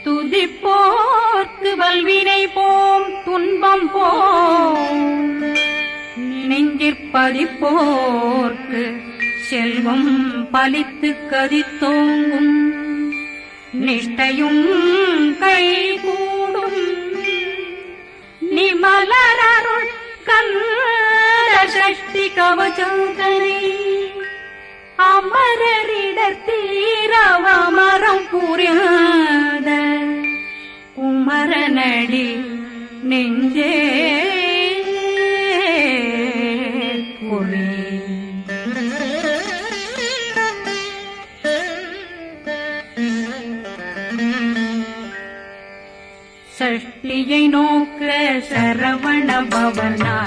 துதிப்போர்க்கு வல்வினை போம் துன்பம் போம் நெஞ்சிற்பதிப்போர்க்கு செல்வம் பலித்து கதித்தோங்கும் நிஷ்டையும் கைகூடும் நிமலரருள் கந்த சக்தி கவசந்தனை அமரரிடர் தீரவமரம் புரியாத குமரனடி நெஞ்சே புரி சஷ்டியை நோக்க சரவண பவனா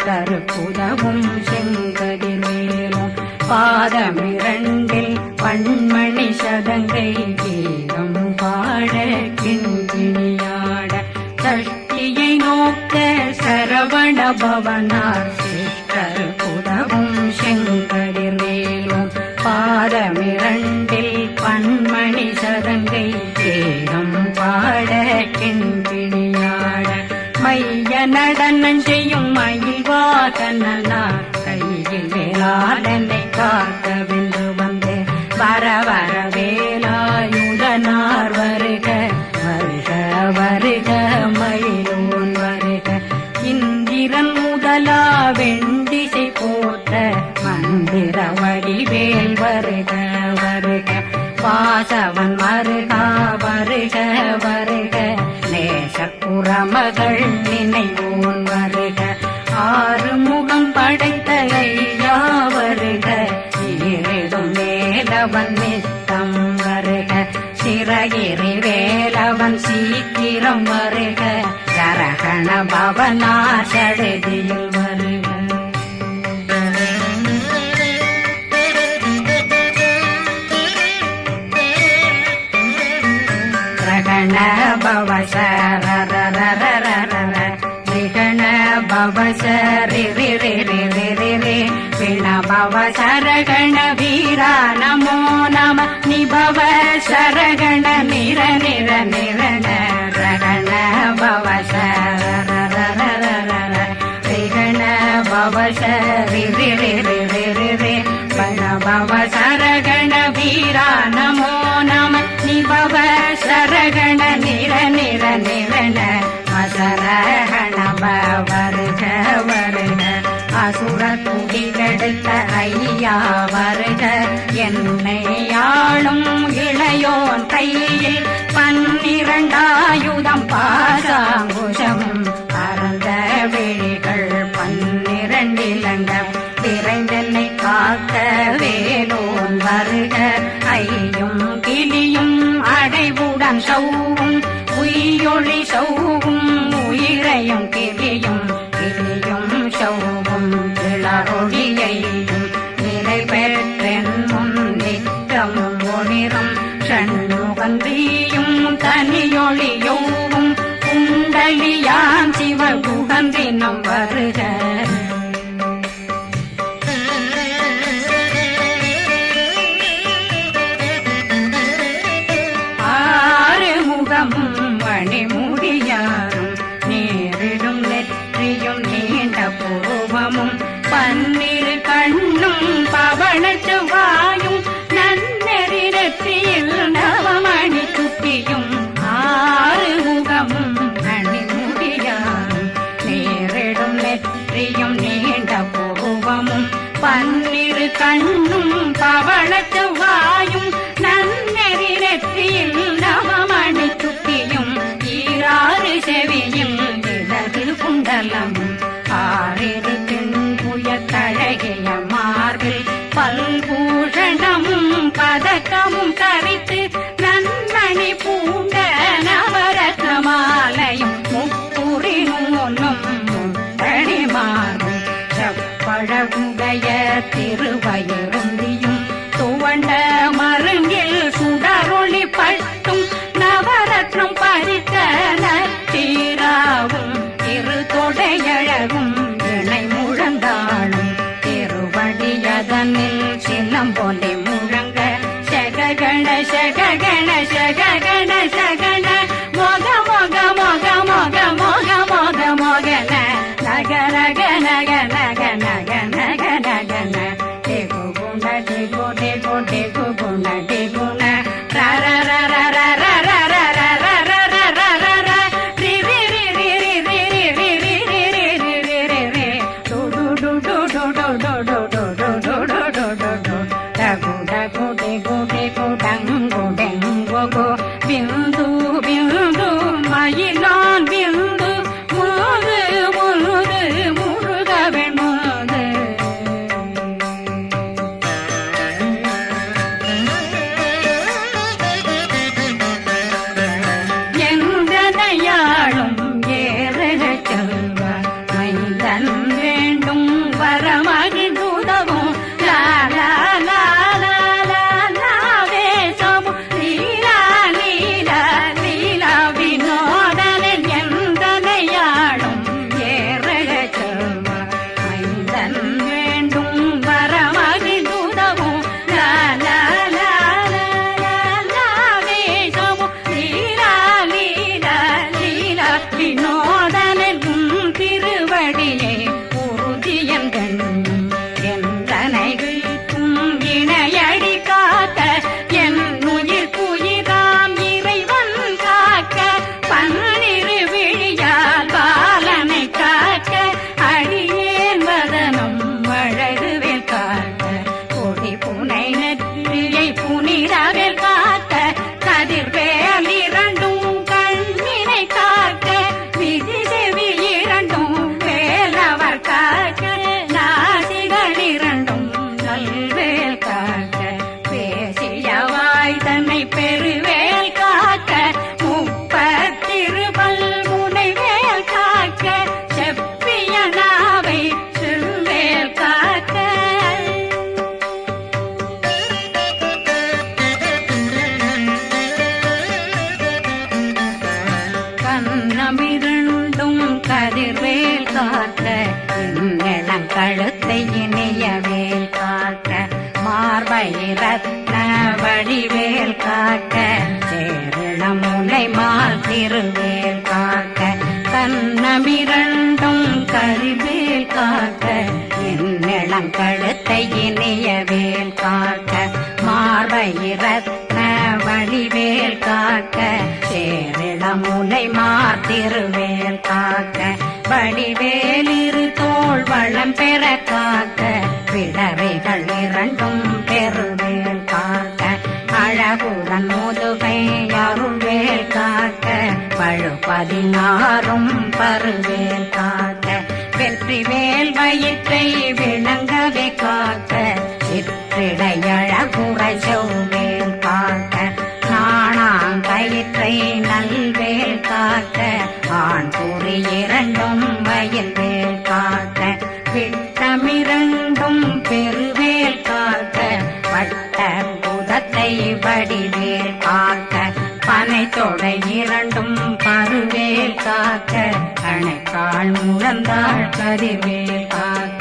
கருப்புதவும் செங்கதிர் மேலும் பாதமிரண்டில் பண்மணி சதங்கை கீதம் பாட கிண்கிணியாட சஷ்டியை நோக்க சரவண பவனார் கருப்புதவும் செங்கதிர் மேலும் பாதமிரண்டில் பண்மணி சதங்கை கீதம் பாட கிண்கிணியாட மைய நடனம் செய்யும் மயில் வாகனார் கையில் வேளாளனை காக்க வென்று வந்து வர வர வேலாயுதனார் வருக வருக வருக மயிலோன் வருக இந்திரன் முதலா வெண்டிசை போட்ட மந்திர வடிவேல் வருக வருக வாசவன் வருகா வருக வருக நேசக்குறமகள் நினைவோன் வருக ஆறு முகம் படைத்த ஐயா வருக ஈரிடும் வேலவன் நித்தம் வருக சிறகிரி வேலவன் சீக்கிரம் வருக சரகண பவனா சடதியில் வருக ரகண பவசரரரரரரர ரிகண பவசரி பிண பவசரகண வீரா நமோ நம நிபவ சரகண நிர நிர நிரண ரகண பவசரரரரரர ரிகண பவசரி பிண பவசரகண வீரா நமோ நம நிபவ சரகண நிர நிர நிரண அசரகண வருக வருக அசுர குடிகெடுத்த ஐயா வருக என்னை ஆளும் இளையோன் கையில் 12 பாசாங்குஷம் பரந்த விழிகள் 12 இலங்கம் விரைந்தென்னை காக்க வேலோன் வருக ஐயும் கிளியும் அடைவுடன் சௌவும் உயிரொளி சௌவும் உயிரையும் கிளியும் கிளியும் சௌவும் இளரொளியையும் நிலை பெற்றென்னும் நித்தமும் ஒளிரும் ஷண்முகந்தியும் தனியொளியோவும் குண்டலியான் சிவகுகந்தினம் வருக மணிமுடியாரும் நேரிடும் நெற்றியும் நீண்ட பூவமும் 12 கண்ணும் பவள செவ்வாயும் நன்னெறி நெற்றியில் நவமணி சுட்டியும் 6 முகமும் மணிமுடியாரும் நேரிடும் நெற்றியும் நீண்ட பூவமும் 12 கண்ணும் பவள செவ்வாயும் நன்னெறி நெற்றியில் நவமணி சுட்டியும் 6 செவியும் இடது குண்டலம் 6 தென்புய தழகிய மார்பில் பல்பூஷணமும் பதக்கமும் தரித்து நன்மணி பூண்ட நவரத்ன மாலையும் முப்புரி நூலும் முத்தணிமாறும் செப்பழகுடைய திருவயருந்தியும் துவ கண்ணமிரண்டும் கதிர்வேல் காக்க இளங்கழுத்தை இனியவேல் காக்க மார்பை ரத்ன வடிவேல் காக்க சேரணமுலை மால் திருவேல் காக்க கண்ணமிரண்டும் கதிர்வேல் காக்க இளங்கழுத்தை இனியவேல் காக்க மார்பை ரத்ன வடிவேல் காக்க சேரிளமுலை மார் திருவேல் காக்க வடிவேலிரு தோள் வளம் பெற காக்க பிடவைகள் இரண்டும் பெருவேல் காக்க அழகுடன் முதுகை அருள்வேல் காக்க பழு16 பருவேல் காக்க வெற்றிவேல் வயிற்றை விளங்கவே காக்க சிற்றிடையழகுரை செவ்வேல் காக்க நாணாங்கயிற்றை நல்வேல் காக்க ஆண் குறி இரண்டும் வயல்வேல் காக்க விட்டமிரண்டும் பெருவேல் காக்க வட்ட புதத்தை வடிவேல் காக்க பனை தொடை இரண்டும் பருவேல் காக்க கணைக்கால் முழந்தாள் கதிர்வேல் காக்க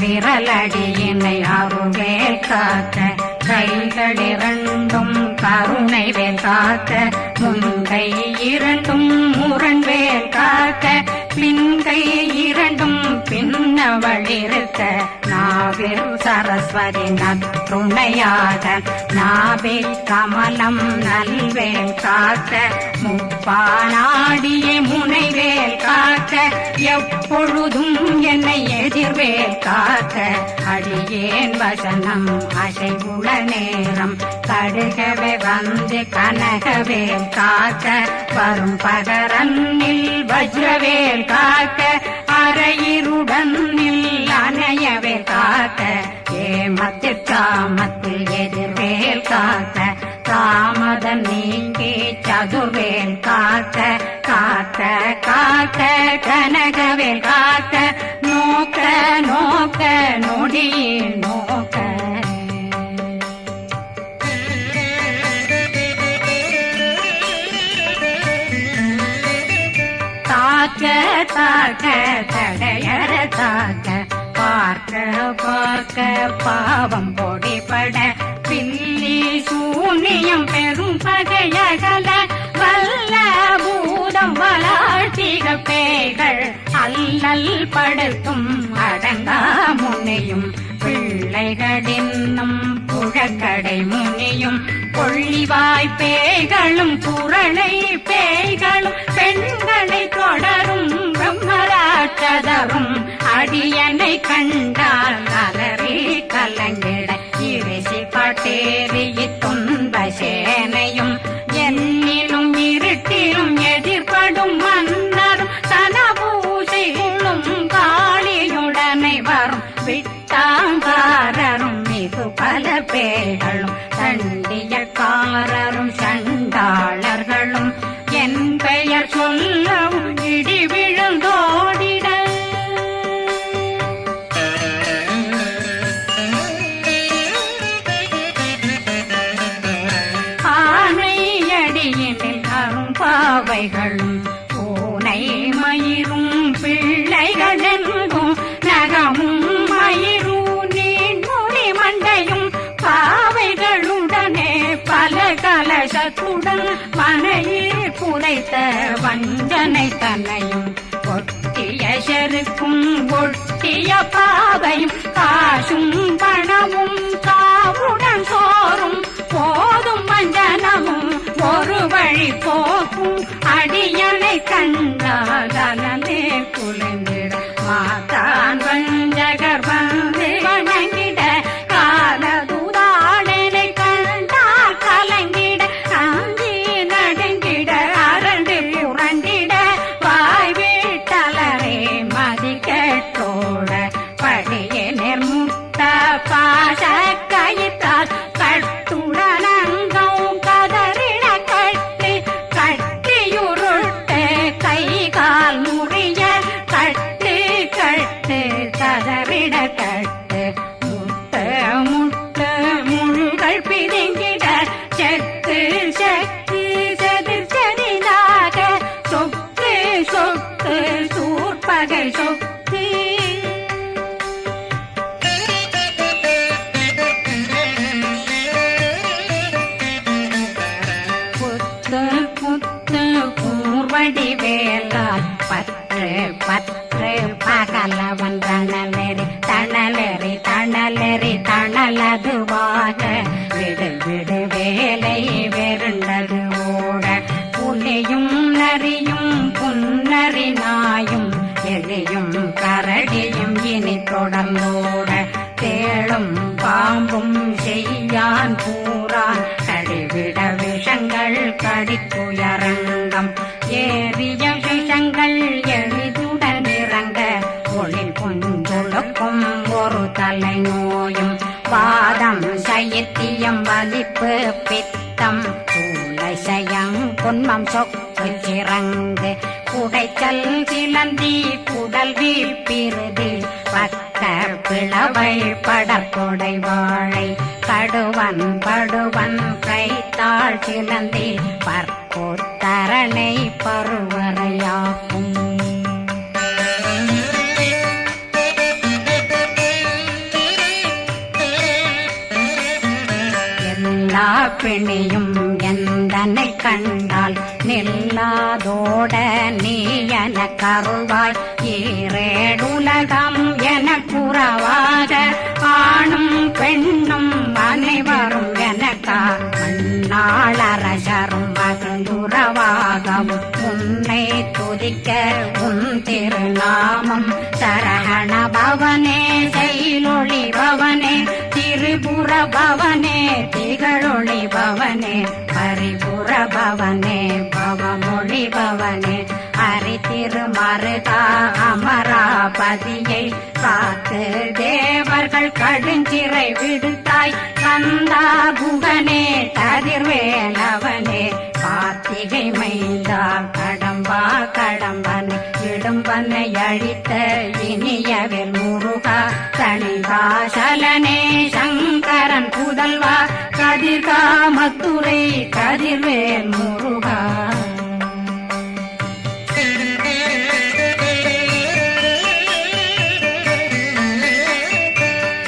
விரலடியினை அருவேல் காக்க கைகள் இரண்டும் கருணை வேல் காக்க முன்கை இரண்டும் முரண்வேல் காக்க பின்கை இரண்டும் பின்னவளிருக்க நாவில் சரஸ்வதி நற்றுணையாக நாபி கமலம் நல்வேல் காக்க முப்பானாடியே முனைவேல் காக்க எப்பொழுதும் என்னை எதிர்வேல் காக்க அடியேன் வசனம் அசைவுள நேரம் கடுகவே வந்து கனகவேல் காக்க வரும் பகரன்னில் வஜ்ரவேல் காக்க அரையிருடன் அணையவே காக்க ஏமத்திற்காமத்தில் எதிர்வேல் காக்க தாமதம் நீங்கி சதுர்வேல் காக்க காக்க காக்க கனகவேல் காக்க நோக்க நோக்க நொடியில் நோக்க தாக்க தாக்க தடையற தாக்க பார்க்க பார்க்க பாவம் பொடிபட பில்லி சூனியம் பெரும் பகையகல வல்ல பூதம் வளாழ்த்திக பேய்கள் அல்லல் படுத்தும் அடங்கா முனையும் பிள்ளைகளின்னும் புழக்கடை முனியும் கொள்ளிவாய் பேய்களும் குரளை பேய்களும் பெண்களை தொடரும் பிரம்மராட்சதரும் அடியனை கண்டால் அலறி கலங்கிட இரிசி பட்டேறி துன்ப சேனையும் என்னிலும் இருட்டிலும் எதிர்படும் மன்னரும் தனபூசைகளும் காளியுடனை வரும் விட்டாங்காரரும் மிகு பல பேர்களும் தண்டியக்காரரும் சண்டாளர்களும் என் பெயர் சொல்லவும் இடி விழுந்தோடிட ஆனையடியினில் அரும்பாவைகளும் பூனை மயிரும் பிள்ளைகளெங்கும் நகமும் மயிரும் நீண்முடி மண்டையும் பாவைகளுடனே பல கலசத்துடன் மனையில் புதைத்த வஞ்சனை தன்னையும் ஒட்டிய செருக்கும் ஒட்டிய பாவையும் காசும் பணமும் காவுடன் சோறும் போதும் மஞ்சனமும் ஒரு வழி போக்கும் அடியனை கண்டால் அலனே குலைந்திட மாதான் வஞ்சகர் வந்து வணங்கிட காலதுதாடனை கண்டால் கலங்கிட அஞ்சி நடுங்கிட அரண்டு புரண்டிட வாய் வீட்டலரே மதி கேட்டோட படியே நிர்முட்ட பாச கயிற்றால் கட்டுடனங்கும் கதறிட கட்டி கட்டியுருட்டு கை கால் முறிய கட்டு கட்டு கதறிட கட்டு பற்று பகலவன் தணலெறி தணலெறி தணலெறி தணலதுவாக விடு விடு வேலை வெருண்டது ஓட புலியும் நரியும் புன்னறி நாயும் எலியும் கரடியும் இனி தொடர்ந்தோட தேளும் பாம்பும் செய்யான் பூரான் கடிவிட விஷங்கள் கடித்துயரங்கம் ஏறிய விஷங்கள் எளிதுடன் இறங்க ஒளில் புஞ்சுழுக்கும் ஒரு தலை நோயும் வாதம் சைத்தியம் வலிப்பு பித்தம் சூளை சயம் குன்மம் சொக்கு சிறங்கு குடைச்சல் சிலந்தி குடல் வீழ்பிருதி பக்க பிளவை படற்கொடை வாழை கடுவன் படுவன் கைத்தாள் சிலந்தி பற்போத்தரணை பருவரையாக்கும் எல்லா பிணியும் எந்தனை கண்டால் நில்லாதோட நீ என கருவாய் ஈரேடுலகம் என புறவாக ஆணும் பெண்ணும் அனைவரும் எனக்கா மண்ணாளரசரும் மகிழ்ந்துறவாகவும் உன்னை துதிக்க உன் திருநாமம் சரகண பவனே செயலொளி பவனே திரிபுர பவனே திகழொளி பவனே பரிபுர பவனே பவமொழி பவனே ஹரி திருமருகா அமராபதியை காத்து தேவர்கள் கடுஞ்சிறை விடுத்தாய் கந்தா குகனே கதிர்வேலவனே கார்த்திகை மைந்தா கடம்பா கடம்பனை இடும்பனை அழித்த இனியவில் முருகா தனிகாசலனே சங்கரன் புதல்வா கதிர்காமத்துரை கதிர்வேல் முருகா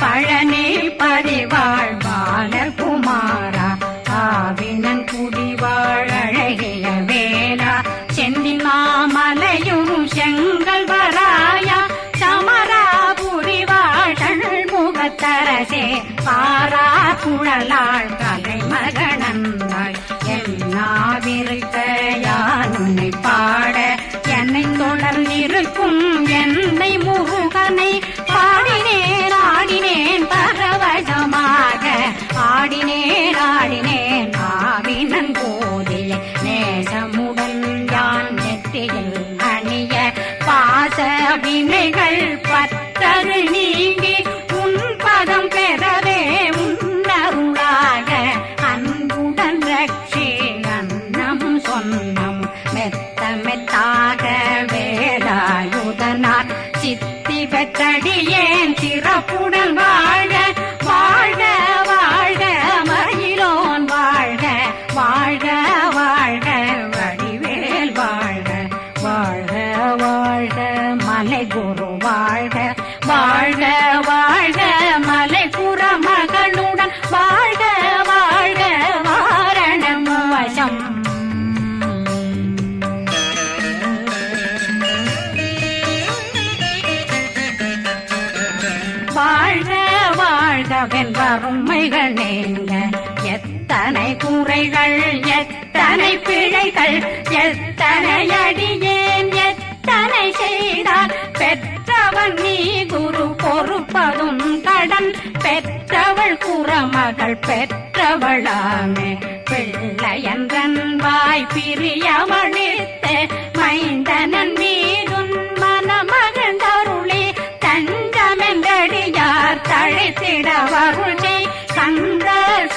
பழனி பதிவாழ் பாலர் குமாரா ஆவினன் குடிவாழ் அழகிய வேளா செந்தில் மாமலையும் செங்கல் வராயா சமராபுரி வாழல் முகத்தரசே பாரா குழலாள் கலை மகனந்தாய் என்னாவிருக்க யான் உன்னை பாட என்னை தொடர்ந்திருக்கும் என்னை முருகனை பாடினேன் ஆடினேன் பரவசமாக ஆடினேன் ஆடினேன் ஆவினன் போதிய நேசமுடன் யான் நெற்றியில் அணிய பாச வினைகள் பற்றரு நீங்கி உன் பதம் பெறவே உன்னருளாக அன்புடன் ரட்சி அன்னம் சொன்னம் மெத்த மெத்தாக வேலாயுதனார் சித்தி பெற்றடியேன் சிறப்புடன் வாழ வாழ்க வாழ்க மயிலோன் வாழ்க வாழ்க வாழ்க வடிவேல் வாழ்க வாழ்க வாழ்க மலை குரு வாழ்க வாழ்க வாழ்க மலை குற மகனுடன் வாழ்க வாழ்க வாரணம் வசம் வாழ்க வாழ்கவென் வறுமைகள் நீங்க எத்தனை குறைகள் எத்தனை பிழைகள் எத்தனை அடியேன் எத்தனை செய்தால் பெற்றவன் நீ குரு பொறுப்பதும் கடன் பெற்றவள் குறமகள் பெற்றவளாமே பிள்ளையன்றன் வாய் பிரியவழித்த மைந்தனன் மீதுன் மனமகந்தருளி தஞ்சமென்றடியார் தழைத்திட வருளை கந்த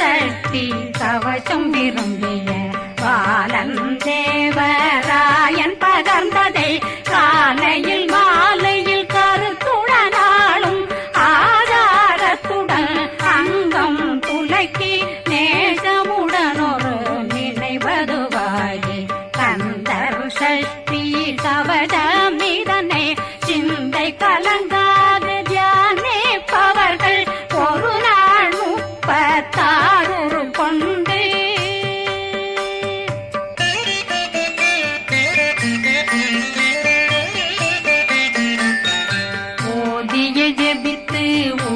சக்தி கவசம் விரும்பிய பாலன் தேவராயன் பகர்ந்ததை காலையில் மாலையில் கருத்துடனாலும் ஆதாரத்துடன் அங்கம் துலக்கி நேசமுடன் ஒரு நினைவதுவாகி கந்தர் சஷ்டி கவசமிதனை சிந்தை கலங்காது தியானிப்பவர்கள் ஒரு நாள் 36 கொண்டு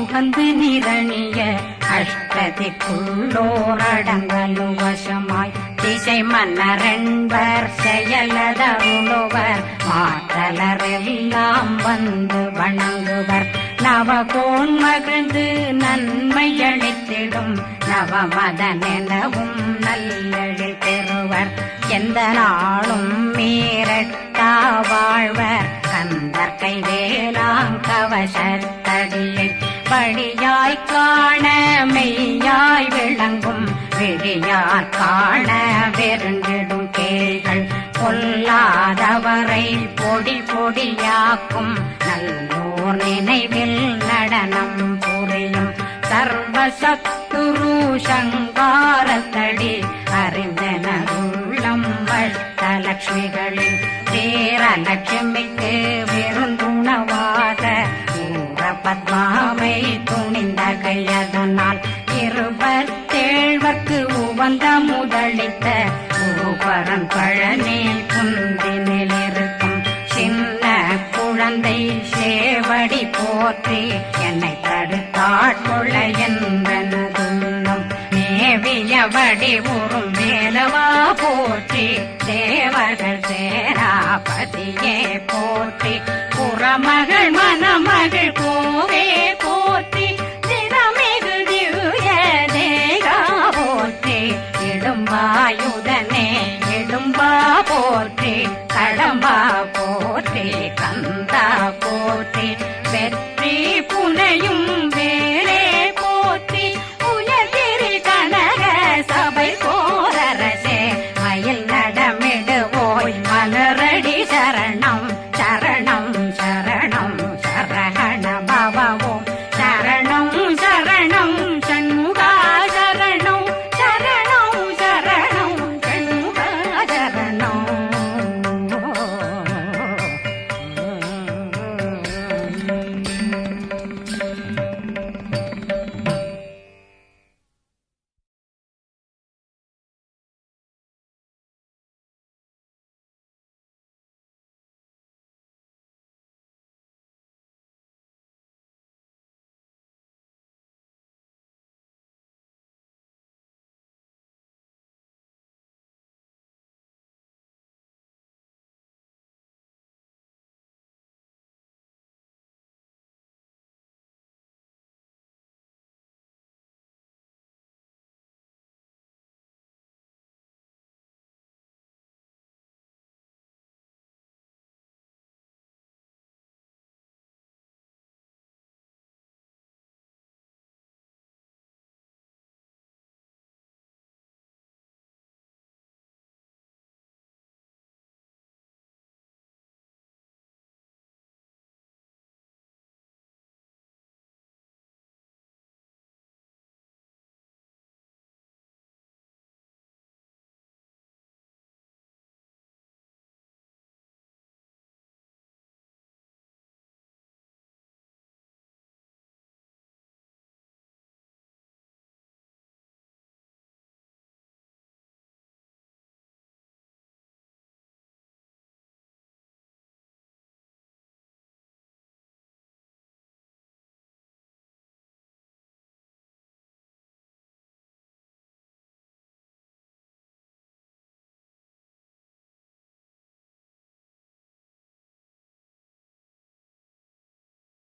உகந்து நிரணிய அஷ்டதிக்குள்ளோரடங்கலு வசமாய் திசை மன்னரென்பர் செயலதருளுவர் மாற்றலரெல்லாம் வந்து வணங்குவர் நவகோன் மகிழ்ந்து நன்மையளித்திடும் நவமதனெனவும் நல்லெழில் பெறுவர் எந்த நாளும் மீறட்டா வாழ்வர் கந்தர் கைவேலாங் கவசத்தடியை படியாய் காண மெய்யாய் விளங்கும் விழியார் காண வெருண்டிடும் கேள்கள் பொல்லாதவரை பொடி பொடியாக்கும் நல்லோர் நினைவில் நடனம் புரியும் சர்வசத்துரு சங்காரத்தடி அறிந்தனருள்ளம் வட்டலட்சுமிகளின் வீரலட்சுமிக்கு விருந்துணவாத ஊர பத்மாவை துணிந்த கையதனால் 27 உவந்த முதலித்த ஊபரன் பழனி குந்தினில் இருக்கும் சின்ன குழந்தை சேவடி போற்றி என்னை தடுத்தாட்கொள்ள என்பனதுள்ளம் மேவியபடி உறும் வேலவா போற்றி தேவர்கள் சேராபதியே போற்றி புறமகள் மணமகள் கோவே போற்றி திறமிகு திவ்ய தேகா போற்றி இடும்பாயுதனே இடும்பா போற்றி கடம்பா போற்றி கந்தா போற்றி வெற்றி புனையும்